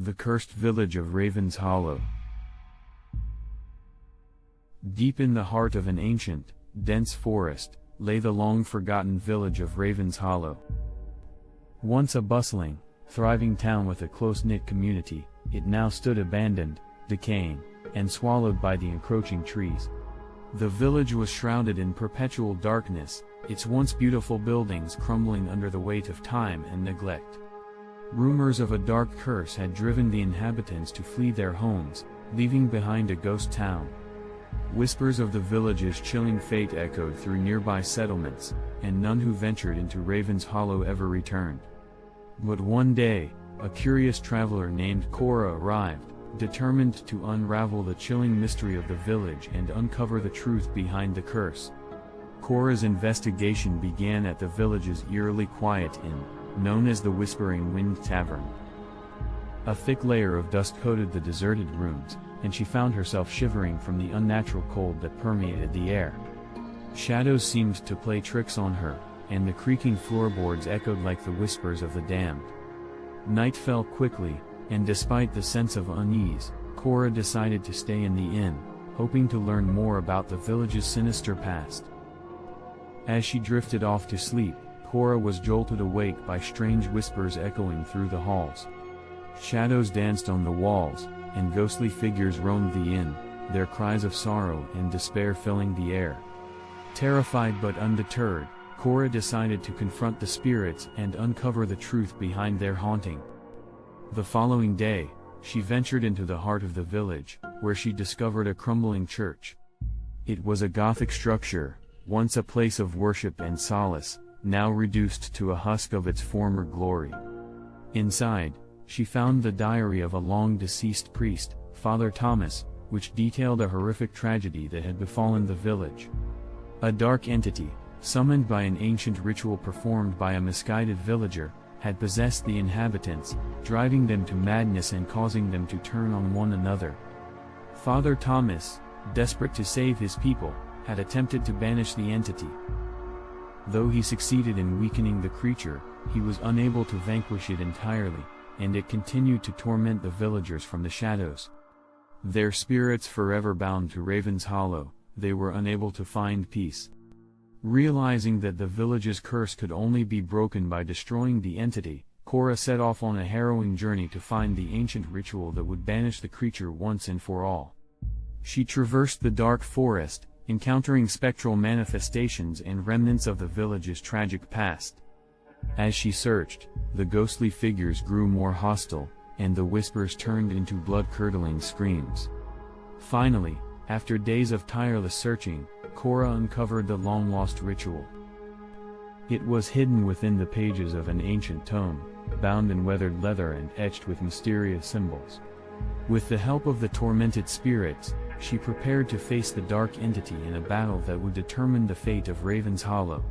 The cursed village of Raven's Hollow. Deep in the heart of an ancient, dense forest, lay the long-forgotten village of Raven's Hollow. Once a bustling, thriving town with a close-knit community, it now stood abandoned, decaying, and swallowed by the encroaching trees. The village was shrouded in perpetual darkness, its once beautiful buildings crumbling under the weight of time and neglect. Rumors of a dark curse had driven the inhabitants to flee their homes, leaving behind a ghost town. Whispers of the village's chilling fate echoed through nearby settlements, and none who ventured into Raven's Hollow ever returned. But one day, a curious traveler named Cora arrived, determined to unravel the chilling mystery of the village and uncover the truth behind the curse. Cora's investigation began at the village's eerily quiet inn, known as the Whispering Wind Tavern. A thick layer of dust coated the deserted rooms, and she found herself shivering from the unnatural cold that permeated the air. Shadows seemed to play tricks on her, and the creaking floorboards echoed like the whispers of the damned. Night fell quickly, and despite the sense of unease, Cora decided to stay in the inn, hoping to learn more about the village's sinister past. As she drifted off to sleep, Cora was jolted awake by strange whispers echoing through the halls. Shadows danced on the walls, and ghostly figures roamed the inn, their cries of sorrow and despair filling the air. Terrified but undeterred, Cora decided to confront the spirits and uncover the truth behind their haunting. The following day, she ventured into the heart of the village, where she discovered a crumbling church. It was a Gothic structure, once a place of worship and solace, now reduced to a husk of its former glory. Inside, she found the diary of a long-deceased priest, Father Thomas, which detailed a horrific tragedy that had befallen the village. A dark entity, summoned by an ancient ritual performed by a misguided villager, had possessed the inhabitants, driving them to madness and causing them to turn on one another. Father Thomas, desperate to save his people, had attempted to banish the entity. Though he succeeded in weakening the creature, he was unable to vanquish it entirely, and it continued to torment the villagers from the shadows. Their spirits forever bound to Raven's Hollow, they were unable to find peace. Realizing that the village's curse could only be broken by destroying the entity, Cora set off on a harrowing journey to find the ancient ritual that would banish the creature once and for all. She traversed the dark forest, encountering spectral manifestations and remnants of the village's tragic past. As she searched, the ghostly figures grew more hostile, and the whispers turned into blood-curdling screams. Finally, after days of tireless searching, Cora uncovered the long-lost ritual. It was hidden within the pages of an ancient tome, bound in weathered leather and etched with mysterious symbols. With the help of the tormented spirits, she prepared to face the dark entity in a battle that would determine the fate of Raven's Hollow.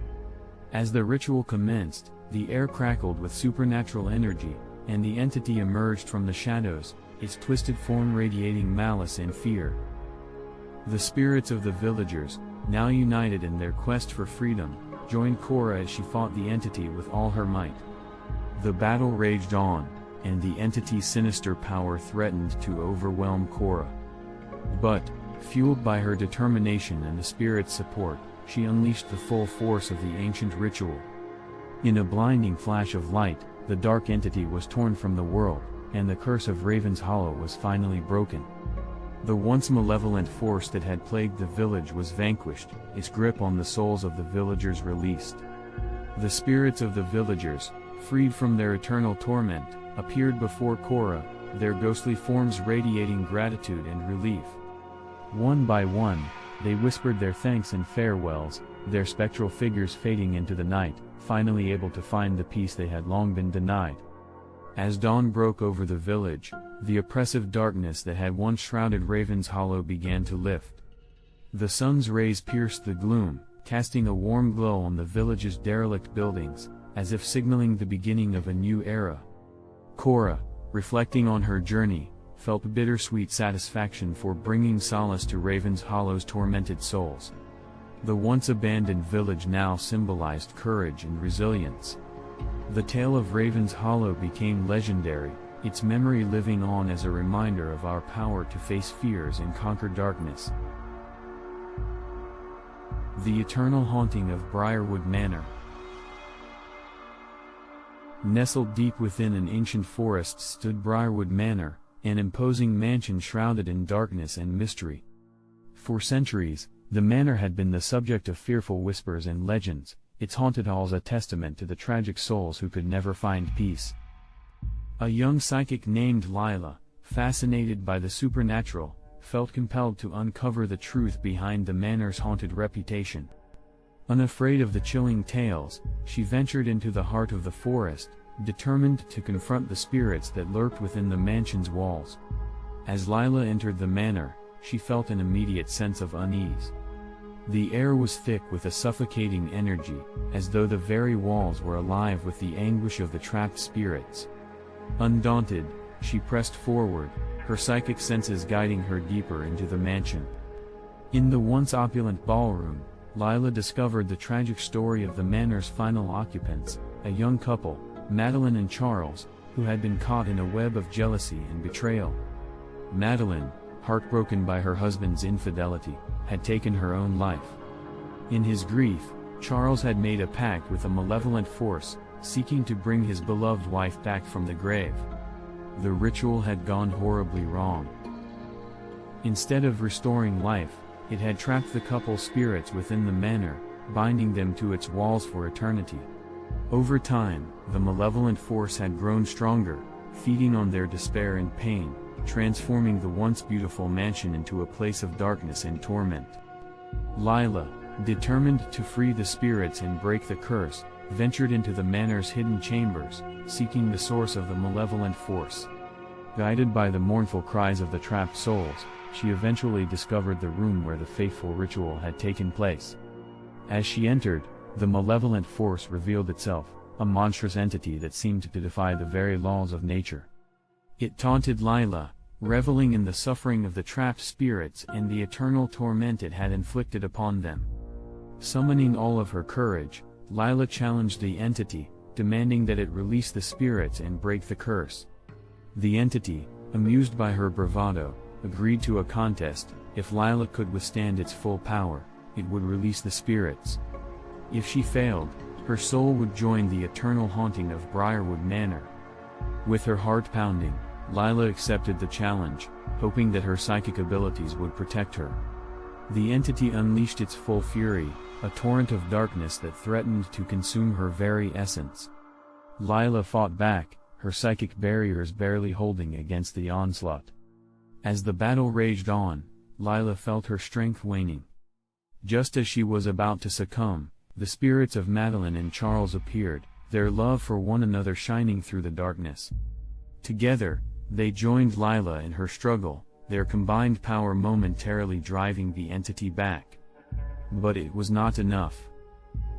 As the ritual commenced, the air crackled with supernatural energy, and the entity emerged from the shadows, its twisted form radiating malice and fear. The spirits of the villagers, now united in their quest for freedom, joined Cora as she fought the entity with all her might. The battle raged on, and the entity's sinister power threatened to overwhelm Cora. But, fueled by her determination and the spirit's support, she unleashed the full force of the ancient ritual. In a blinding flash of light, the dark entity was torn from the world, and the curse of Raven's Hollow was finally broken. The once malevolent force that had plagued the village was vanquished, its grip on the souls of the villagers released. The spirits of the villagers, freed from their eternal torment, appeared before Cora, their ghostly forms radiating gratitude and relief. One by one, they whispered their thanks and farewells, their spectral figures fading into the night, finally able to find the peace they had long been denied. As dawn broke over the village, the oppressive darkness that had once shrouded Raven's Hollow began to lift. The sun's rays pierced the gloom, casting a warm glow on the village's derelict buildings, as if signaling the beginning of a new era. Cora, reflecting on her journey, felt bittersweet satisfaction for bringing solace to Raven's Hollow's tormented souls. The once abandoned village now symbolized courage and resilience. The tale of Raven's Hollow became legendary, its memory living on as a reminder of our power to face fears and conquer darkness. The eternal haunting of Briarwood Manor. Nestled deep within an ancient forest stood Briarwood Manor, an imposing mansion shrouded in darkness and mystery. For centuries, the manor had been the subject of fearful whispers and legends, its haunted halls a testament to the tragic souls who could never find peace. A young psychic named Lila, fascinated by the supernatural, felt compelled to uncover the truth behind the manor's haunted reputation. Unafraid of the chilling tales, she ventured into the heart of the forest, determined to confront the spirits that lurked within the mansion's walls. As Lila entered the manor, she felt an immediate sense of unease. The air was thick with a suffocating energy, as though the very walls were alive with the anguish of the trapped spirits. Undaunted, she pressed forward, her psychic senses guiding her deeper into the mansion. In the once opulent ballroom, Lila discovered the tragic story of the manor's final occupants, a young couple, Madeline and Charles, who had been caught in a web of jealousy and betrayal. Madeline, heartbroken by her husband's infidelity, had taken her own life. In his grief, Charles had made a pact with a malevolent force, seeking to bring his beloved wife back from the grave. The ritual had gone horribly wrong. Instead of restoring life, it had trapped the couple's spirits within the manor, binding them to its walls for eternity. Over time, the malevolent force had grown stronger, feeding on their despair and pain, transforming the once beautiful mansion into a place of darkness and torment. Lila, determined to free the spirits and break the curse, ventured into the manor's hidden chambers, seeking the source of the malevolent force. Guided by the mournful cries of the trapped souls, she eventually discovered the room where the fateful ritual had taken place. As she entered, the malevolent force revealed itself, a monstrous entity that seemed to defy the very laws of nature. It taunted Lila, reveling in the suffering of the trapped spirits and the eternal torment it had inflicted upon them. Summoning all of her courage, Lila challenged the entity, demanding that it release the spirits and break the curse. The entity, amused by her bravado, agreed to a contest. If Lila could withstand its full power, it would release the spirits. If she failed, her soul would join the eternal haunting of Briarwood Manor. With her heart pounding, Lila accepted the challenge, hoping that her psychic abilities would protect her. The entity unleashed its full fury, a torrent of darkness that threatened to consume her very essence. Lila fought back, her psychic barriers barely holding against the onslaught. As the battle raged on, Lila felt her strength waning. Just as she was about to succumb, the spirits of Madeline and Charles appeared, their love for one another shining through the darkness. Together, they joined Lila in her struggle, their combined power momentarily driving the entity back. But it was not enough.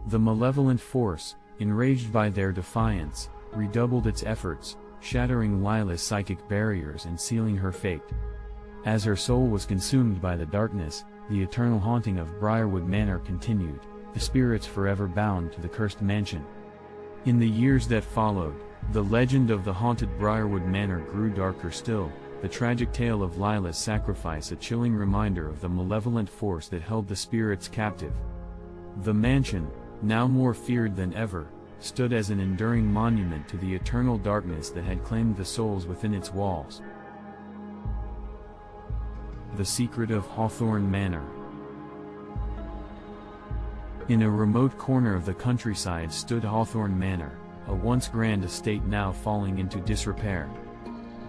The malevolent force, enraged by their defiance, redoubled its efforts, shattering Lila's psychic barriers and sealing her fate. As her soul was consumed by the darkness, the eternal haunting of Briarwood Manor continued, the spirits forever bound to the cursed mansion. In the years that followed, the legend of the haunted Briarwood Manor grew darker still, the tragic tale of Lila's sacrifice a chilling reminder of the malevolent force that held the spirits captive. The mansion, now more feared than ever, stood as an enduring monument to the eternal darkness that had claimed the souls within its walls. The secret of Hawthorne Manor. In a remote corner of the countryside stood Hawthorne Manor, a once grand estate now falling into disrepair.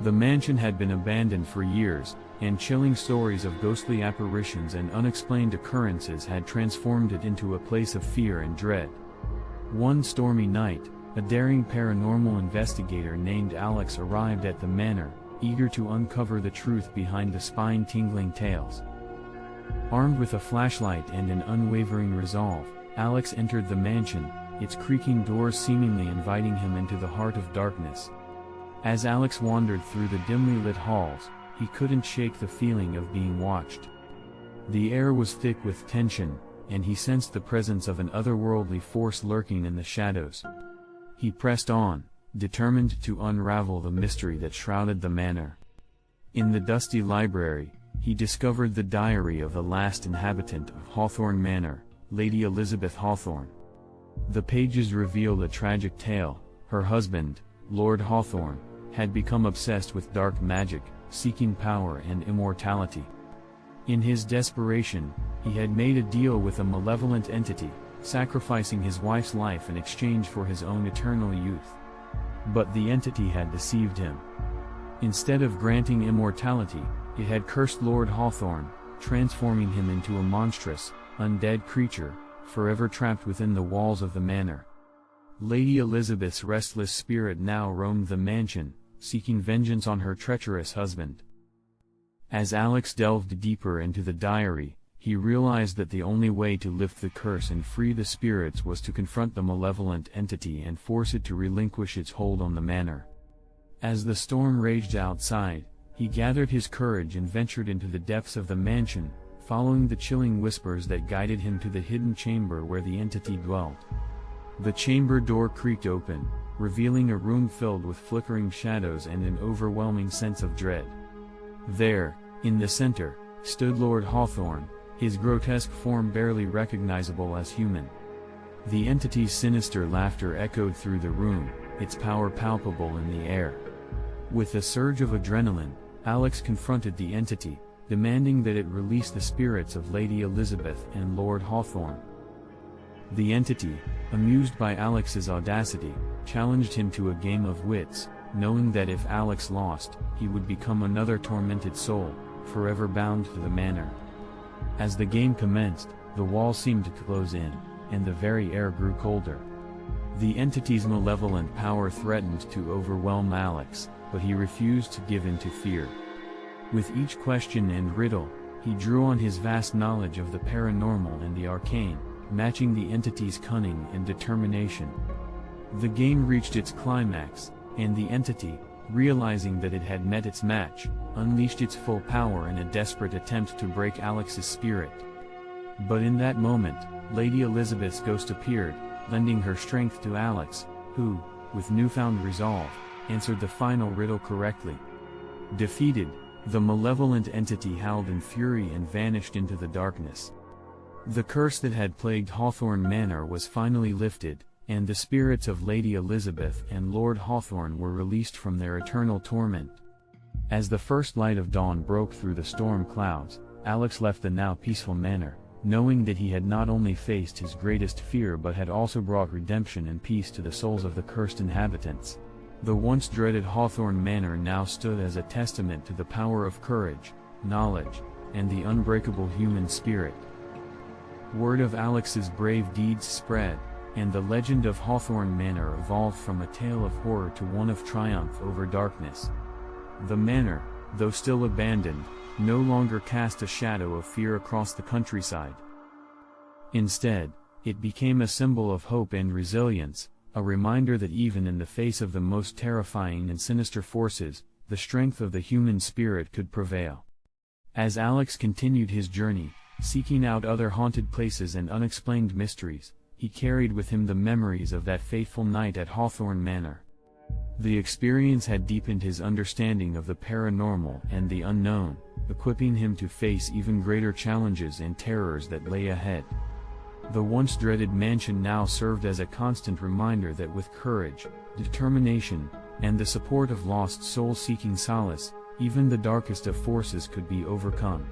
The mansion had been abandoned for years, and chilling stories of ghostly apparitions and unexplained occurrences had transformed it into a place of fear and dread. One stormy night, a daring paranormal investigator named Alex arrived at the manor, eager to uncover the truth behind the spine-tingling tales. Armed with a flashlight and an unwavering resolve, Alex entered the mansion, its creaking doors seemingly inviting him into the heart of darkness. As Alex wandered through the dimly lit halls, he couldn't shake the feeling of being watched. The air was thick with tension, and he sensed the presence of an otherworldly force lurking in the shadows. He pressed on, determined to unravel the mystery that shrouded the manor. In the dusty library, he discovered the diary of the last inhabitant of Hawthorne Manor, Lady Elizabeth Hawthorne. The pages revealed a tragic tale. Her husband, Lord Hawthorne, had become obsessed with dark magic, seeking power and immortality. In his desperation, he had made a deal with a malevolent entity, sacrificing his wife's life in exchange for his own eternal youth. But the entity had deceived him. Instead of granting immortality, it had cursed Lord Hawthorne, transforming him into a monstrous, undead creature, forever trapped within the walls of the manor. Lady Elizabeth's restless spirit now roamed the mansion, seeking vengeance on her treacherous husband. As Alex delved deeper into the diary, he realized that the only way to lift the curse and free the spirits was to confront the malevolent entity and force it to relinquish its hold on the manor. As the storm raged outside, he gathered his courage and ventured into the depths of the mansion, following the chilling whispers that guided him to the hidden chamber where the entity dwelt. The chamber door creaked open, revealing a room filled with flickering shadows and an overwhelming sense of dread. There, in the center, stood Lord Hawthorne, his grotesque form barely recognizable as human. The entity's sinister laughter echoed through the room, its power palpable in the air. With a surge of adrenaline, Alex confronted the entity, demanding that it release the spirits of Lady Elizabeth and Lord Hawthorne. The entity, amused by Alex's audacity, challenged him to a game of wits, knowing that if Alex lost, he would become another tormented soul, forever bound to the manor. As the game commenced, the wall seemed to close in, and the very air grew colder. The entity's malevolent power threatened to overwhelm Alex, but he refused to give in to fear. With each question and riddle, he drew on his vast knowledge of the paranormal and the arcane, matching the entity's cunning and determination. The game reached its climax, and the entity, realizing that it had met its match, unleashed its full power in a desperate attempt to break Alex's spirit. But in that moment, Lady Elizabeth's ghost appeared, lending her strength to Alex, who, with newfound resolve, answered the final riddle correctly. Defeated, the malevolent entity howled in fury and vanished into the darkness. The curse that had plagued Hawthorne Manor was finally lifted, and the spirits of Lady Elizabeth and Lord Hawthorne were released from their eternal torment. As the first light of dawn broke through the storm clouds, Alex left the now peaceful manor, knowing that he had not only faced his greatest fear but had also brought redemption and peace to the souls of the cursed inhabitants. The once dreaded Hawthorne Manor now stood as a testament to the power of courage, knowledge, and the unbreakable human spirit. Word of Alex's brave deeds spread, and the legend of Hawthorne Manor evolved from a tale of horror to one of triumph over darkness. The manor, though still abandoned, no longer cast a shadow of fear across the countryside. Instead, it became a symbol of hope and resilience, a reminder that even in the face of the most terrifying and sinister forces, the strength of the human spirit could prevail. As Alex continued his journey, seeking out other haunted places and unexplained mysteries, he carried with him the memories of that fateful night at Hawthorne Manor. The experience had deepened his understanding of the paranormal and the unknown, equipping him to face even greater challenges and terrors that lay ahead. The once dreaded mansion now served as a constant reminder that with courage, determination, and the support of lost souls seeking solace, even the darkest of forces could be overcome.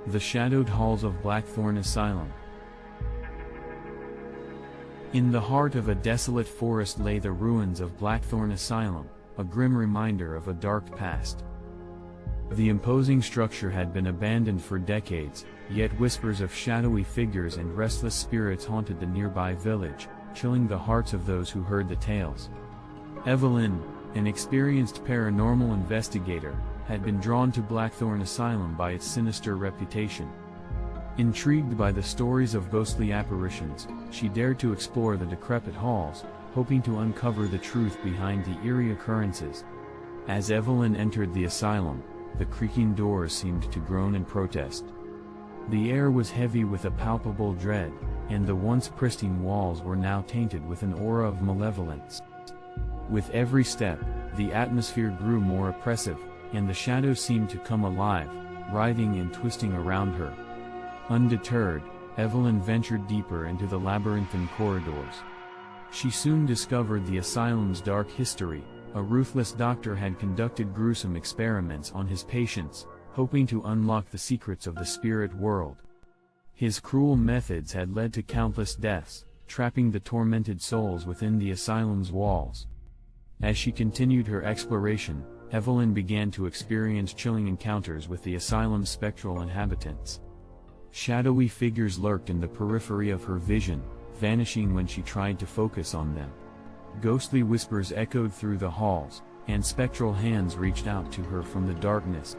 The shadowed halls of Blackthorn Asylum. In the heart of a desolate forest lay the ruins of Blackthorn Asylum, a grim reminder of a dark past. The imposing structure had been abandoned for decades, yet whispers of shadowy figures and restless spirits haunted the nearby village, chilling the hearts of those who heard the tales. Evelyn, an experienced paranormal investigator, had been drawn to Blackthorn Asylum by its sinister reputation. Intrigued by the stories of ghostly apparitions, she dared to explore the decrepit halls, hoping to uncover the truth behind the eerie occurrences. As Evelyn entered the asylum, the creaking doors seemed to groan in protest. The air was heavy with a palpable dread, and the once pristine walls were now tainted with an aura of malevolence. With every step, the atmosphere grew more oppressive, and the shadows seemed to come alive, writhing and twisting around her. Undeterred, Evelyn ventured deeper into the labyrinthine corridors. She soon discovered the asylum's dark history. A ruthless doctor had conducted gruesome experiments on his patients, hoping to unlock the secrets of the spirit world. His cruel methods had led to countless deaths, trapping the tormented souls within the asylum's walls. As she continued her exploration, Evelyn began to experience chilling encounters with the asylum's spectral inhabitants. Shadowy figures lurked in the periphery of her vision, vanishing when she tried to focus on them. Ghostly whispers echoed through the halls, and spectral hands reached out to her from the darkness.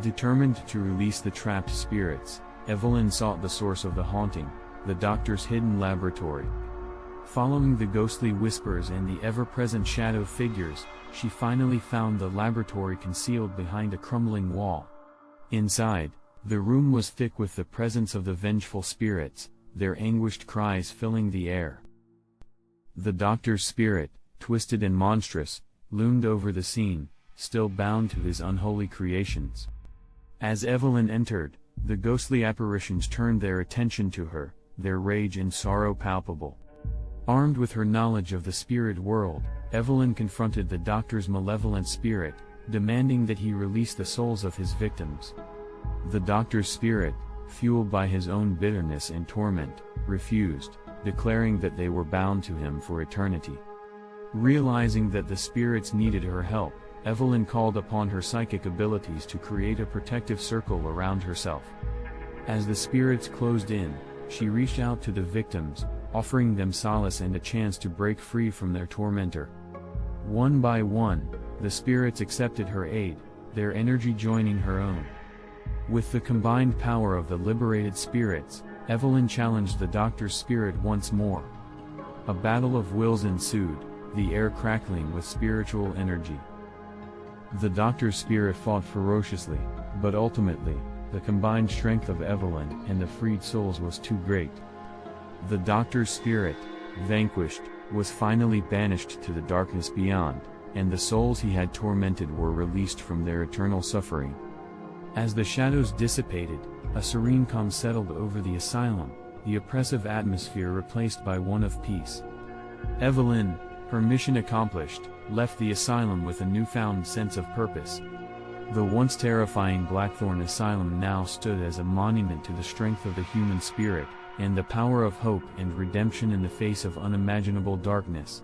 Determined to release the trapped spirits, Evelyn sought the source of the haunting, the doctor's hidden laboratory. Following the ghostly whispers and the ever-present shadow figures, she finally found the laboratory concealed behind a crumbling wall. Inside, the room was thick with the presence of the vengeful spirits, their anguished cries filling the air. The doctor's spirit, twisted and monstrous, loomed over the scene, still bound to his unholy creations. As Evelyn entered, the ghostly apparitions turned their attention to her, their rage and sorrow palpable. Armed with her knowledge of the spirit world, Evelyn confronted the doctor's malevolent spirit, demanding that he release the souls of his victims. The doctor's spirit, fueled by his own bitterness and torment, refused, declaring that they were bound to him for eternity. Realizing that the spirits needed her help, Evelyn called upon her psychic abilities to create a protective circle around herself. As the spirits closed in, she reached out to the victims, offering them solace and a chance to break free from their tormentor. One by one, the spirits accepted her aid, their energy joining her own. With the combined power of the liberated spirits, Evelyn challenged the doctor's spirit once more. A battle of wills ensued, the air crackling with spiritual energy. The doctor's spirit fought ferociously, but ultimately, the combined strength of Evelyn and the freed souls was too great. The doctor's spirit, vanquished, was finally banished to the darkness beyond, and the souls he had tormented were released from their eternal suffering. As the shadows dissipated, a serene calm settled over the asylum, the oppressive atmosphere replaced by one of peace. Evelyn, her mission accomplished, left the asylum with a newfound sense of purpose. The once terrifying Blackthorn Asylum now stood as a monument to the strength of the human spirit, and the power of hope and redemption in the face of unimaginable darkness.